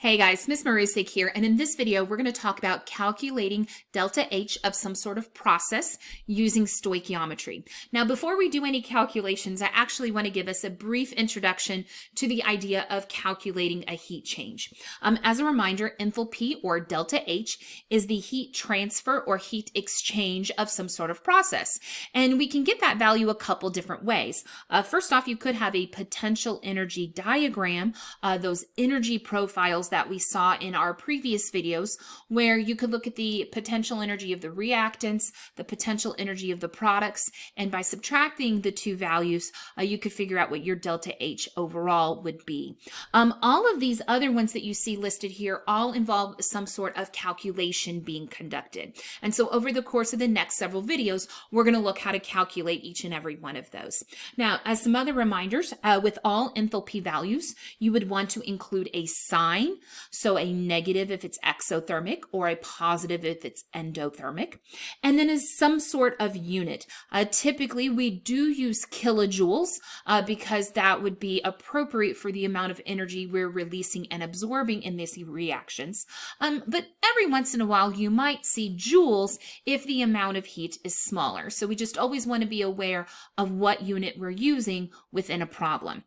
Hey guys, Miss Marusik here, and in this video we're going to talk about calculating delta H of some sort of process using stoichiometry. Now before we do any calculations, I actually want to give us a brief introduction to the idea of calculating a heat change. As a reminder, enthalpy or delta H is the heat transfer or heat exchange of some sort of process, and we can get that value a couple different ways. First off, you could have a potential energy diagram, those energy profiles that we saw in our previous videos, where you could look at the potential energy of the reactants, the potential energy of the products, and by subtracting the two values, you could figure out what your delta H overall would be. All of these other ones that you see listed here all involve some sort of calculation being conducted. And so over the course of the next several videos, we're going to look how to calculate each and every one of those. Now, as some other reminders, with all enthalpy values, you would want to include a sign. So a negative if it's exothermic or a positive if it's endothermic. And then is some sort of unit. Typically we do use kilojoules because that would be appropriate for the amount of energy we're releasing and absorbing in these reactions. But every once in a while you might see joules if the amount of heat is smaller. So we just always want to be aware of what unit we're using within a problem.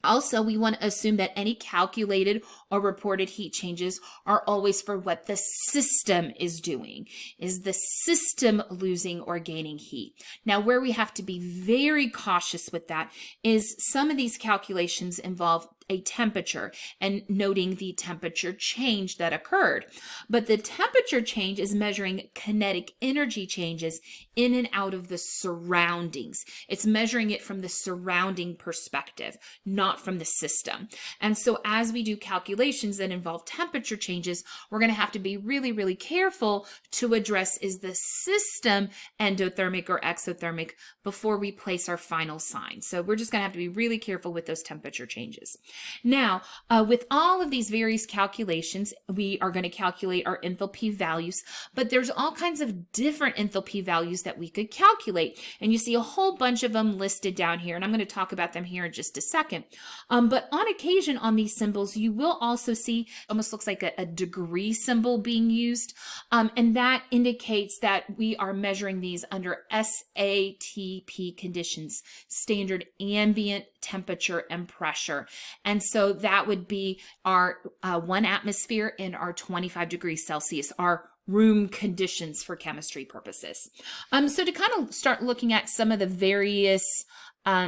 Also, we want to assume that any calculated or reported heat changes are always for what the system is doing. Is the system losing or gaining heat? Now, where we have to be very cautious with that is some of these calculations involve a temperature and noting the temperature change that occurred. But the temperature change is measuring kinetic energy changes in and out of the surroundings. It's measuring it from the surrounding perspective, not from the system. And so as we do calculations that involve temperature changes, we're going to have to be really, really careful to address is the system endothermic or exothermic before we place our final sign. So we're just going to have to be really careful with those temperature changes. Now, with all of these various calculations, we are going to calculate our enthalpy values, but there's all kinds of different enthalpy values that we could calculate. And you see a whole bunch of them listed down here, and I'm going to talk about them here in just a second. But on occasion on these symbols, you will also see almost looks like a degree symbol being used. And that indicates that we are measuring these under SATP conditions, standard ambient temperature and pressure. And so that would be our 1 atmosphere and our 25 degrees Celsius, our room conditions for chemistry purposes. So to kind of start looking at some of the various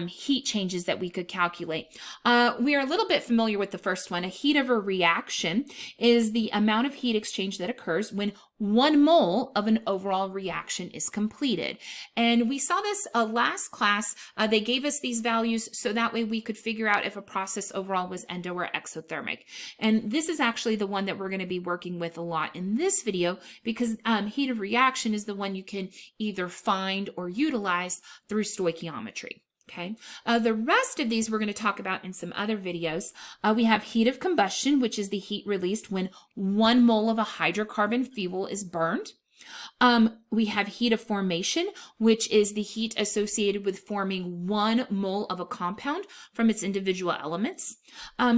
heat changes that we could calculate. We are a little bit familiar with the first one. A heat of a reaction is the amount of heat exchange that occurs when 1 mole of an overall reaction is completed. And we saw this last class. They gave us these values so that way we could figure out if a process overall was endo or exothermic. And this is actually the one that we're going to be working with a lot in this video because heat of reaction is the one you can either find or utilize through stoichiometry. Okay, the rest of these we're going to talk about in some other videos. We have heat of combustion, which is the heat released when 1 mole of a hydrocarbon fuel is burned. We have heat of formation, which is the heat associated with forming 1 mole of a compound from its individual elements.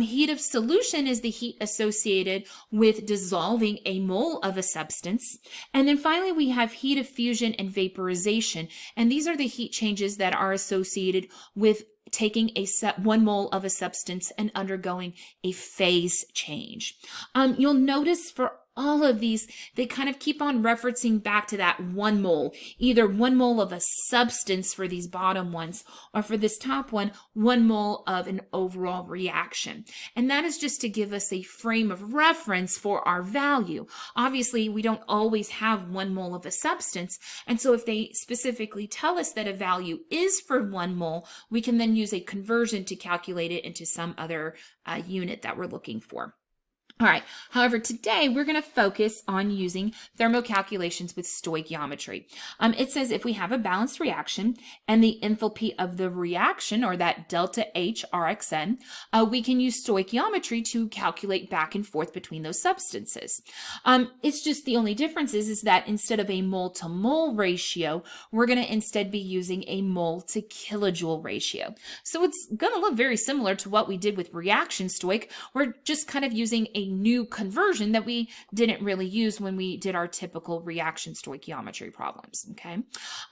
Heat of solution is the heat associated with dissolving a mole of a substance. And then finally, we have heat of fusion and vaporization. And these are the heat changes that are associated with taking 1 mole of a substance and undergoing a phase change. You'll notice for all of these, they kind of keep on referencing back to that 1 mole, either 1 mole of a substance for these bottom ones, or for this top one, 1 mole of an overall reaction. And that is just to give us a frame of reference for our value. Obviously, we don't always have 1 mole of a substance. And so if they specifically tell us that a value is for 1 mole, we can then use a conversion to calculate it into some other unit that we're looking for. All right. However, today we're going to focus on using thermocalculations with stoichiometry. It says if we have a balanced reaction and the enthalpy of the reaction, or that delta H Rxn, we can use stoichiometry to calculate back and forth between those substances. It's just the only difference is that instead of a mole to mole ratio, we're going to instead be using a mole to kilojoule ratio. So it's going to look very similar to what we did with reaction stoich. We're just kind of using a a new conversion that we didn't really use when we did our typical reaction stoichiometry problems, okay?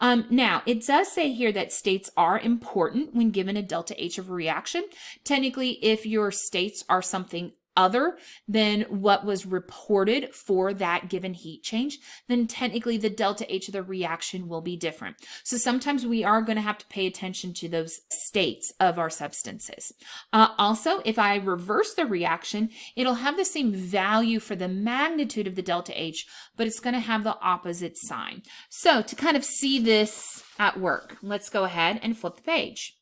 Now, it does say here that states are important when given a delta H of a reaction. Technically, if your states are something other than what was reported for that given heat change, then technically the delta H of the reaction will be different. So sometimes we are going to have to pay attention to those states of our substances. Also, if I reverse the reaction, it'll have the same value for the magnitude of the delta H, but it's going to have the opposite sign. So to kind of see this at work, let's go ahead and flip the page.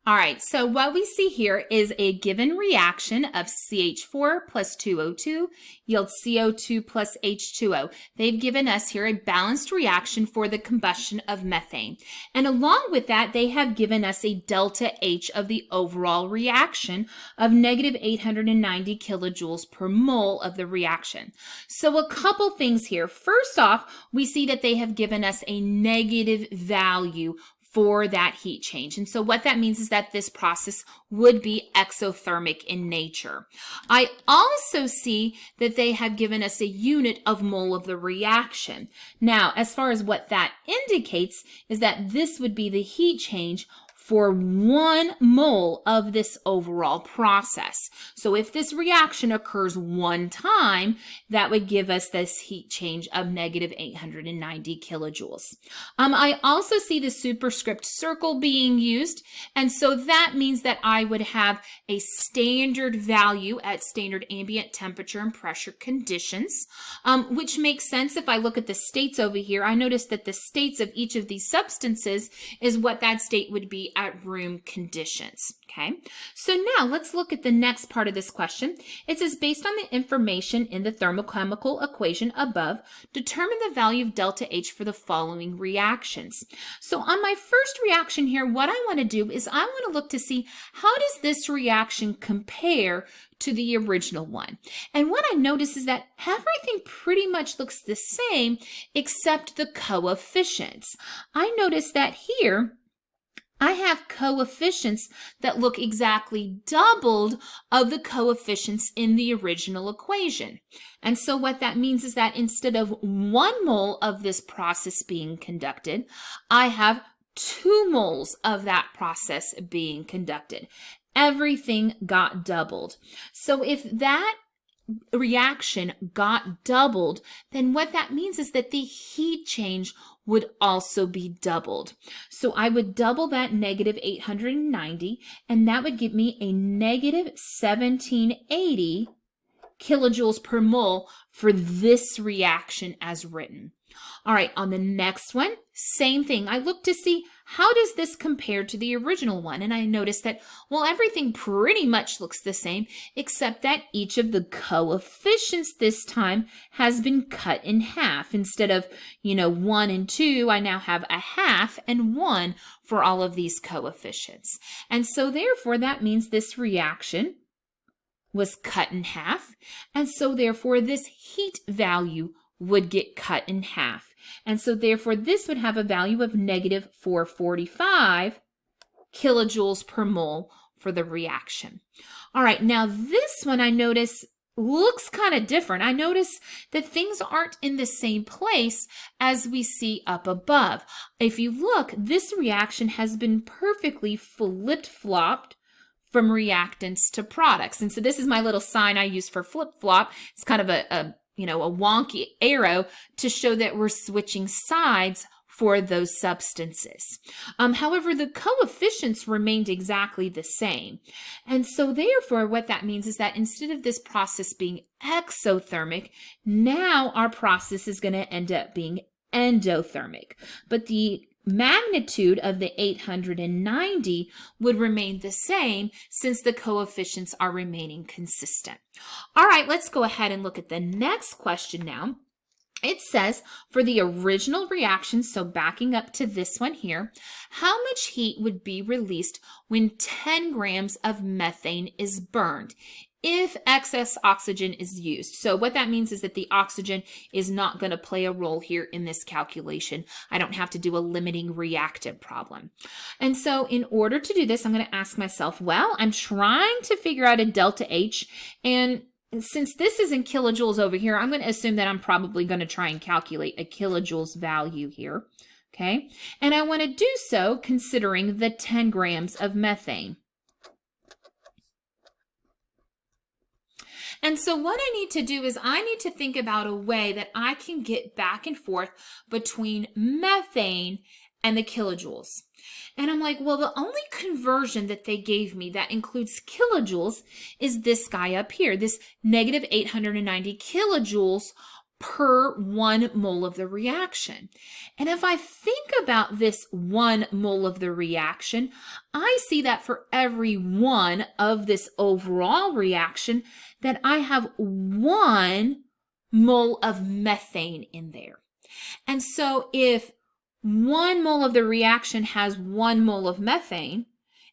All right, so what we see here is a given reaction of CH4 plus 2O2 yields CO2 plus H2O. They've given us here a balanced reaction for the combustion of methane. And along with that, they have given us a delta H of the overall reaction of negative 890 kilojoules per mole of the reaction. So a couple things here. First off, we see that they have given us a negative value for that heat change. And so what that means is that this process would be exothermic in nature. I also see that they have given us a unit of mole of the reaction. Now, as far as what that indicates is that this would be the heat change for 1 mole of this overall process. So if this reaction occurs 1 time, that would give us this heat change of negative 890 kilojoules. I also see the superscript circle being used, and so that means that I would have a standard value at standard ambient temperature and pressure conditions, which makes sense. If I look at the states over here, I notice that the states of each of these substances is what that state would be at room conditions. Okay, so now let's look at the next part of this question. It says, based on the information in the thermochemical equation above, determine the value of delta H for the following reactions. So on my first reaction here, what I want to do is I want to look to see how does this reaction compare to the original one. And what I notice is that everything pretty much looks the same except the coefficients. I notice that here I have coefficients that look exactly doubled of the coefficients in the original equation. And so what that means is that instead of 1 mole of this process being conducted, I have 2 moles of that process being conducted. Everything got doubled. So if that reaction got doubled, then what that means is that the heat change would also be doubled. So I would double that negative 890, and that would give me a negative 1780 kilojoules per mole for this reaction as written. All right, on the next one, same thing. I look to see how does this compare to the original one, and I notice that, well, everything pretty much looks the same, except that each of the coefficients this time has been cut in half. Instead of, 1 and 2, I now have a half and 1 for all of these coefficients. And so therefore, that means this reaction was cut in half, and so therefore this heat value would get cut in half. And so therefore this would have a value of negative 445 kilojoules per mole for the reaction. All right, now this one I notice looks kind of different. I notice that things aren't in the same place as we see up above. If you look, this reaction has been perfectly flip-flopped from reactants to products. And so this is my little sign I use for flip-flop. It's kind of a wonky arrow to show that we're switching sides for those substances. However, the coefficients remained exactly the same. And so therefore, what that means is that instead of this process being exothermic, now our process is going to end up being endothermic. But the magnitude of the 890 would remain the same since the coefficients are remaining consistent. All right, let's go ahead and look at the next question now. It says, for the original reaction, so backing up to this one here, how much heat would be released when 10 grams of methane is burned if excess oxygen is used? So what that means is that the oxygen is not going to play a role here in this calculation. I don't have to do a limiting reactant problem. And so in order to do this, I'm going to ask myself, well, I'm trying to figure out a delta H, and since this is in kilojoules over here, I'm going to assume that I'm probably going to try and calculate a kilojoules value here. Okay, and I want to do so considering the 10 grams of methane. And so what I need to do is I need to think about a way that I can get back and forth between methane and the kilojoules. And I'm like, well, the only conversion that they gave me that includes kilojoules is this guy up here, this negative 890 kilojoules per 1 mole of the reaction. And if I think about this 1 mole of the reaction, I see that for every 1 of this overall reaction, that I have 1 mole of methane in there. And so if 1 mole of the reaction has 1 mole of methane,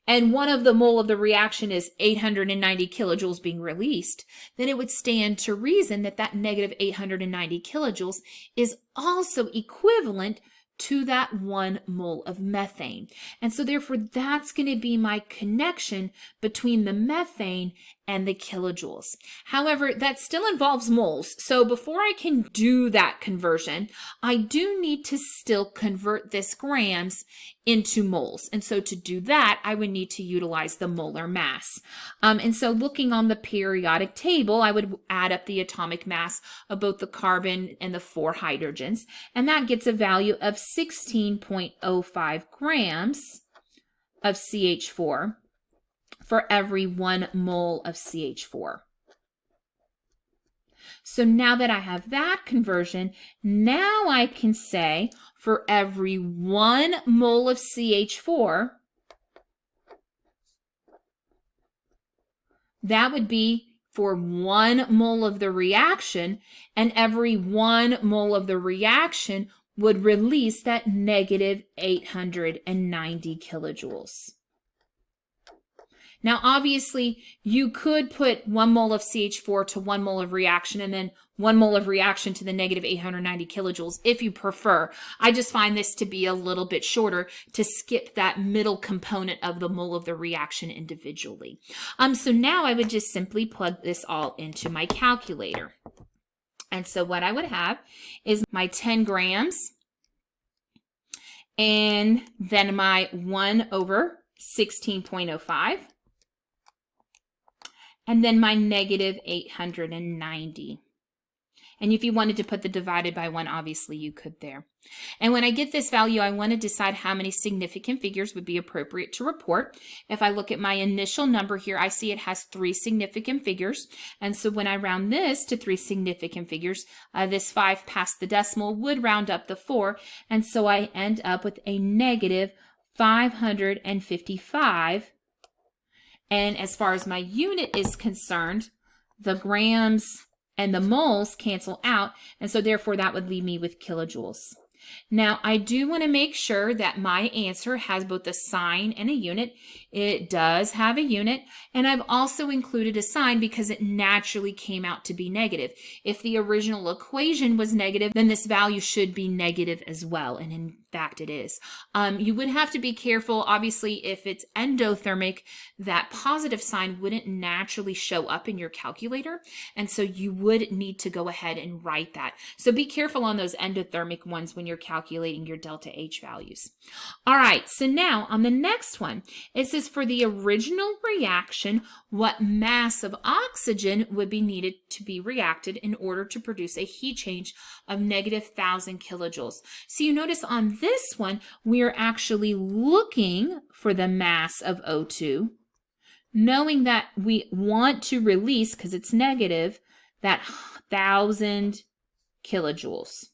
and 1 of the mole of the reaction is 890 kilojoules being released, then it would stand to reason that that negative 890 kilojoules is also equivalent to that 1 mole of methane. And so therefore that's going to be my connection between the methane and the kilojoules. However, that still involves moles. So before I can do that conversion, I do need to still convert this grams into moles. And so to do that, I would need to utilize the molar mass. And so looking on the periodic table, I would add up the atomic mass of both the carbon and the 4 hydrogens. And that gets a value of 16.05 grams of CH4 for every 1 mole of CH4. So now that I have that conversion, now I can say for every 1 mole of CH4, that would be for 1 mole of the reaction, and every 1 mole of the reaction would release that negative 890 kilojoules. Now, obviously, you could put 1 mole of CH4 to 1 mole of reaction and then 1 mole of reaction to the negative 890 kilojoules if you prefer. I just find this to be a little bit shorter to skip that middle component of the mole of the reaction individually. So now I would just simply plug this all into my calculator. And so what I would have is my 10 grams and then my 1 over 16.05. And then my negative 890. And if you wanted to put the divided by 1, obviously you could there. And when I get this value, I want to decide how many significant figures would be appropriate to report. If I look at my initial number here, I see it has 3 significant figures. And so when I round this to 3 significant figures, this 5 past the decimal would round up the 4. And so I end up with a negative 555. And as far as my unit is concerned, the grams and the moles cancel out, and so therefore that would leave me with kilojoules. Now, I do want to make sure that my answer has both a sign and a unit. It does have a unit, and I've also included a sign because it naturally came out to be negative. If the original equation was negative, then this value should be negative as well, and in fact it is. You would have to be careful, obviously, if it's endothermic, that positive sign wouldn't naturally show up in your calculator, and so you would need to go ahead and write that. So be careful on those endothermic ones when you're calculating your delta H values. All right, so now on the next one, it says for the original reaction, what mass of oxygen would be needed to be reacted in order to produce a heat change of negative 1,000 kilojoules. So you notice on this one, we are actually looking for the mass of O2, knowing that we want to release, because it's negative, that 1,000 kilojoules.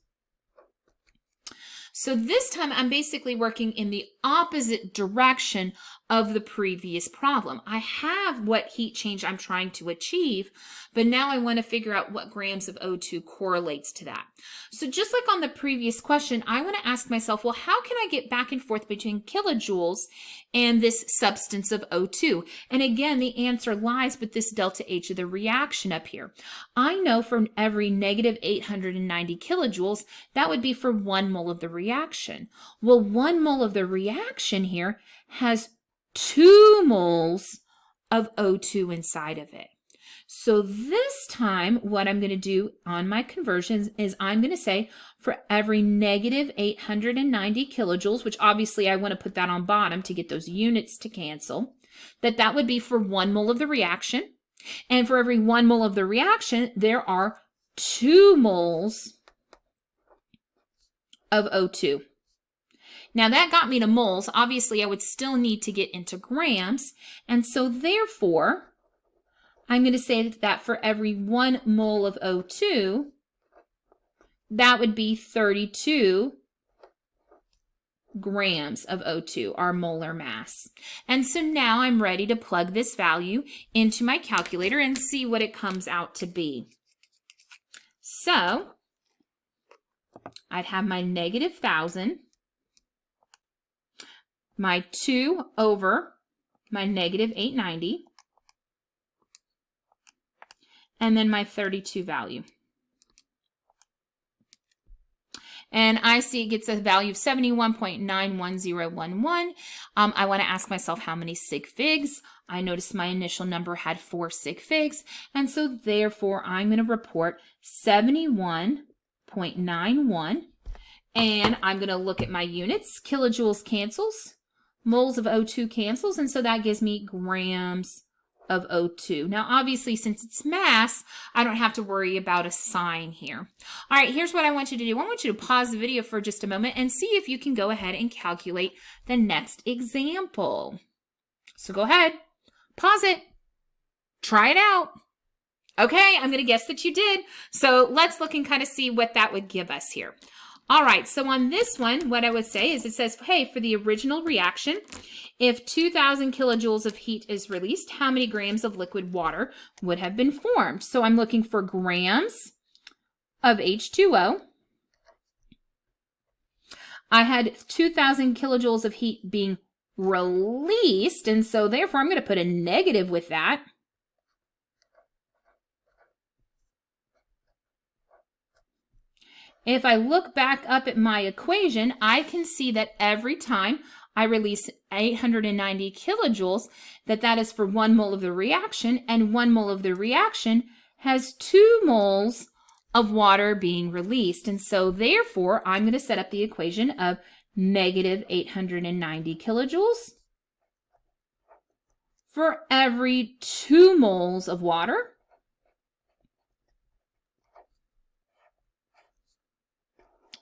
So this time I'm basically working in the opposite direction of the previous problem. I have what heat change I'm trying to achieve, but now I want to figure out what grams of O2 correlates to that. So just like on the previous question, I want to ask myself, well, how can I get back and forth between kilojoules and this substance of O2? And again, the answer lies with this delta H of the reaction up here. I know for every negative 890 kilojoules, that would be for 1 mole of the reaction. Well, 1 mole of the reaction here has 2 moles of O2 inside of it. So this time, what I'm going to do on my conversions is I'm going to say for every negative 890 kilojoules, which obviously I want to put that on bottom to get those units to cancel, that would be for 1 mole of the reaction. And for every 1 mole of the reaction, there are 2 moles of O2. Now that got me to moles. Obviously, I would still need to get into grams. And so therefore, I'm going to say that for every 1 mole of O2, that would be 32 grams of O2, our molar mass. And so now I'm ready to plug this value into my calculator and see what it comes out to be. So I'd have my negative 1,000, my 2 over my negative 890, and then my 32 value. And I see it gets a value of 71.91011. I want to ask myself how many sig figs. I noticed my initial number had 4 sig figs, and so therefore I'm going to report 71.91. And I'm going to look at my units. Kilojoules cancels, moles of O2 cancels, and so that gives me grams of O2. Now, obviously, since it's mass, I don't have to worry about a sign here. All right, here's what I want you to do. I want you to pause the video for just a moment and see if you can go ahead and calculate the next example. So go ahead, pause it, try it out. Okay, I'm going to guess that you did. So let's look and kind of see what that would give us here. All right, so on this one, what I would say is it says, hey, for the original reaction, if 2,000 kilojoules of heat is released, how many grams of liquid water would have been formed? So I'm looking for grams of H2O. I had 2,000 kilojoules of heat being released, and so therefore I'm going to put a negative with that. If I look back up at my equation, I can see that every time I release 890 kilojoules, that is for 1 mole of the reaction, and 1 mole of the reaction has 2 moles of water being released. And so therefore, I'm going to set up the equation of negative 890 kilojoules for every 2 moles of water.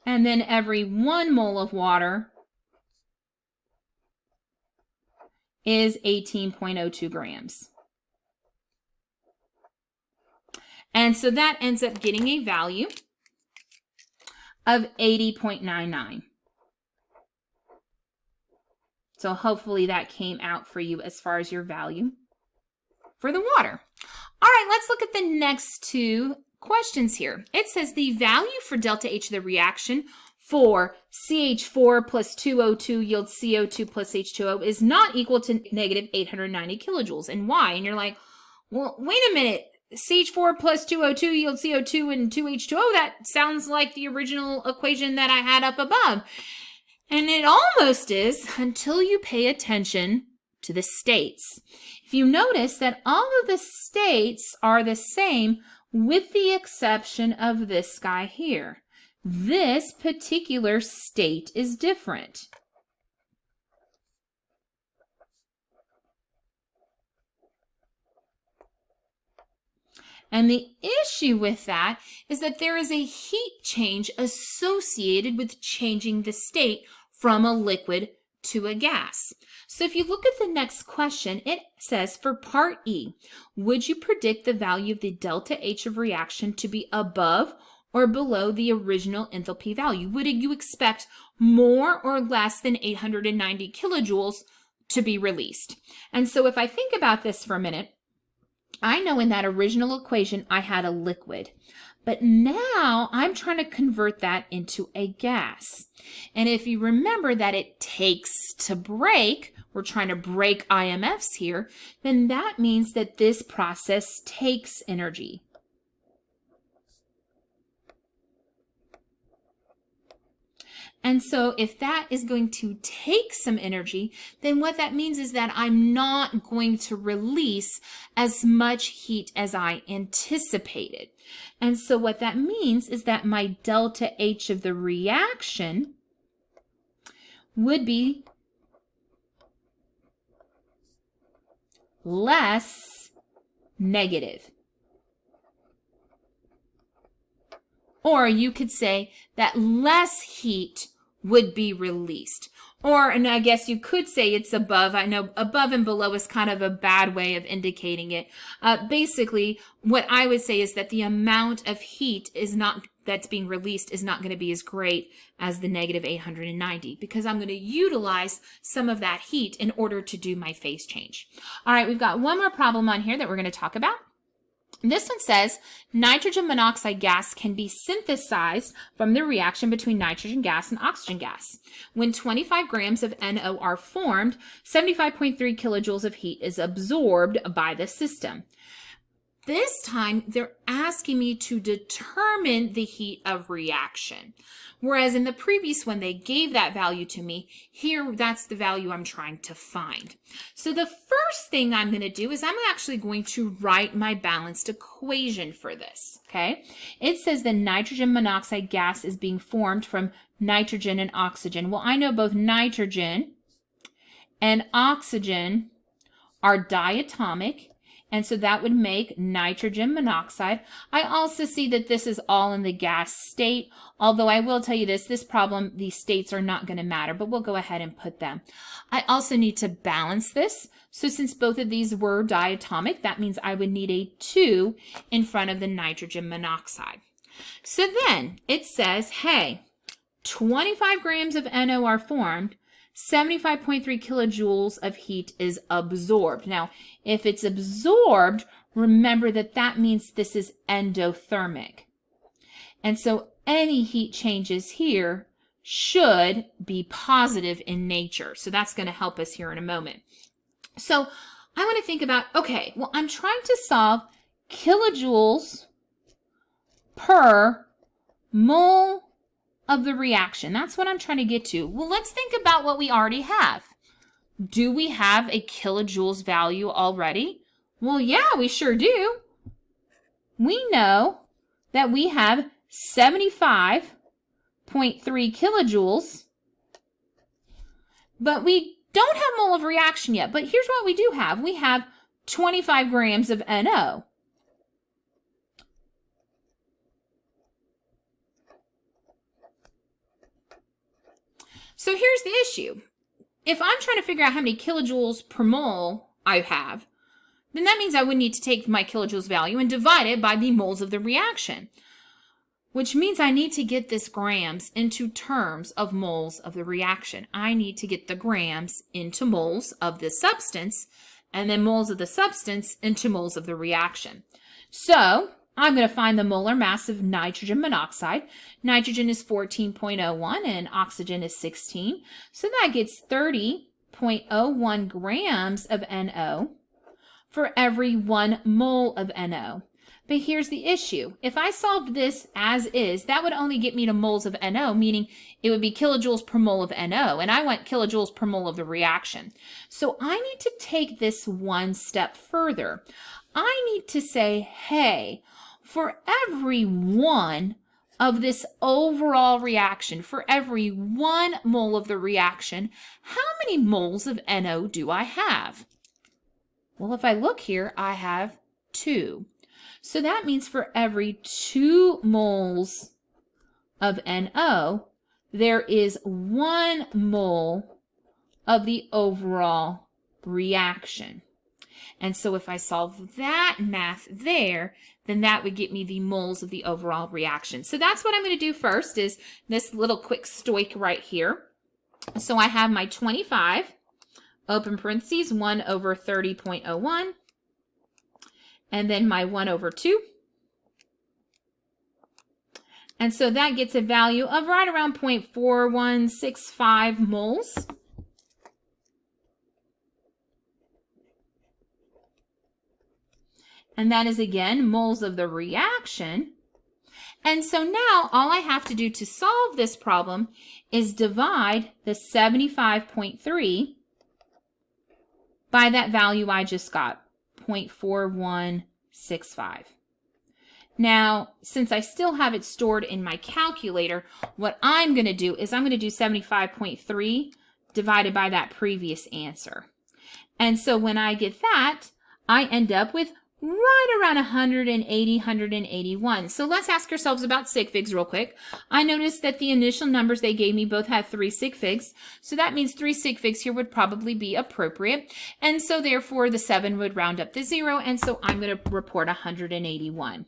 And then every 1 mole of water is 18.02 grams. And so that ends up getting a value of 80.99. So hopefully that came out for you as far as your value for the water. All right, let's look at the next 2 questions here. It says the value for delta H of the reaction for CH4 plus 2O2 yields CO2 plus H2O is not equal to negative 890 kilojoules. And why? And you're like, well, wait a minute. CH4 plus 2O2 yields CO2 and 2H2O. That sounds like the original equation that I had up above. And it almost is until you pay attention to the states. If you notice that all of the states are the same with the exception of this guy here. This particular state is different. And the issue with that is that there is a heat change associated with changing the state from a liquid to a gas. So if you look at the next question, it says for part E, would you predict the value of the delta H of reaction to be above or below the original enthalpy value? Would you expect more or less than 890 kilojoules to be released? And so if I think about this for a minute, I know in that original equation I had a liquid, but now I'm trying to convert that into a gas. And if you remember that it takes to break, we're trying to break IMFs here, then that means that this process takes energy. And so if that is going to take some energy, then what that means is that I'm not going to release as much heat as I anticipated. And so what that means is that my delta H of the reaction would be less negative. Or you could say that less heat would be released. Or, and I guess you could say it's above. I know above and below is kind of a bad way of indicating it. Basically, what I would say is that the amount of heat that's being released is not going to be as great as the negative 890 because I'm going to utilize some of that heat in order to do my phase change. All right, we've got one more problem on here that we're going to talk about. This one says nitrogen monoxide gas can be synthesized from the reaction between nitrogen gas and oxygen gas. When 25 grams of NO are formed, 75.3 kilojoules of heat is absorbed by the system. This time, they're asking me to determine the heat of reaction. Whereas in the previous one, they gave that value to me. Here, that's the value I'm trying to find. So the first thing I'm going to do is I'm actually going to write my balanced equation for this, okay? It says the nitrogen monoxide gas is being formed from nitrogen and oxygen. Well, I know both nitrogen and oxygen are diatomic, and so that would make nitrogen monoxide. I also see that this is all in the gas state, although I will tell you this problem, these states are not going to matter, but we'll go ahead and put them. I also need to balance this. So since both of these were diatomic, that means I would need a 2 in front of the nitrogen monoxide. So then it says, hey, 25 grams of NO are formed, 75.3 kilojoules of heat is absorbed. Now, if it's absorbed, remember that that means this is endothermic. And so any heat changes here should be positive in nature. So that's going to help us here in a moment. So I want to think about, okay, well, I'm trying to solve kilojoules per mole of the reaction. That's what I'm trying to get to. Well, let's think about what we already have. Do we have a kilojoules value already? Well, yeah, we sure do. We know that we have 75.3 kilojoules, but we don't have mole of reaction yet. But here's what we do have. We have 25 grams of NO. So here's the issue. If I'm trying to figure out how many kilojoules per mole I have, then that means I would need to take my kilojoules value and divide it by the moles of the reaction, which means I need to get this grams into terms of moles of the reaction. I need to get the grams into moles of the substance and then moles of the substance into moles of the reaction. So I'm going to find the molar mass of nitrogen monoxide. Nitrogen is 14.01 and oxygen is 16. So that gets 30.01 grams of NO for every 1 mole of NO. But here's the issue. If I solved this as is, that would only get me to moles of NO, meaning it would be kilojoules per mole of NO, and I want kilojoules per mole of the reaction. So I need to take this one step further. I need to say, hey, for every 1 of this overall reaction, for every 1 mole of the reaction, how many moles of NO do I have? Well, if I look here, I have 2. So that means for every 2 moles of NO, there is 1 mole of the overall reaction. And so if I solve that math there, then that would get me the moles of the overall reaction. So that's what I'm going to do first is this little quick stoich right here. So I have my 25, open parentheses, 1 over 30.01, and then my 1 over 2. And so that gets a value of right around 0.4165 moles. And that is, again, moles of the reaction. And so now all I have to do to solve this problem is divide the 75.3 by that value I just got, 0.4165. Now, since I still have it stored in my calculator, what I'm going to do is I'm going to do 75.3 divided by that previous answer. And so when I get that, I end up with right around 180, 181. So let's ask ourselves about sig figs real quick. I noticed that the initial numbers they gave me both had 3 sig figs. So that means 3 sig figs here would probably be appropriate. And so therefore the 7 would round up to 0. And so I'm going to report 181.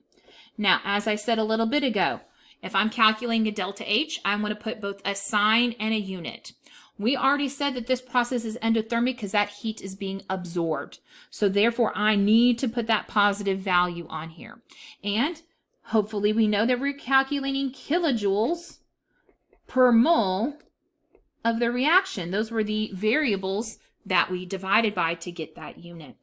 Now, as I said a little bit ago, if I'm calculating a delta H, I want to put both a sign and a unit. We already said that this process is endothermic because that heat is being absorbed. So therefore, I need to put that positive value on here. And hopefully we know that we're calculating kilojoules per mole of the reaction. Those were the variables that we divided by to get that unit.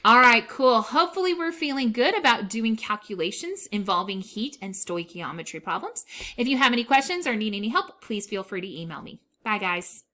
All right, cool. Hopefully we're feeling good about doing calculations involving heat and stoichiometry problems. If you have any questions or need any help, please feel free to email me. Bye, guys.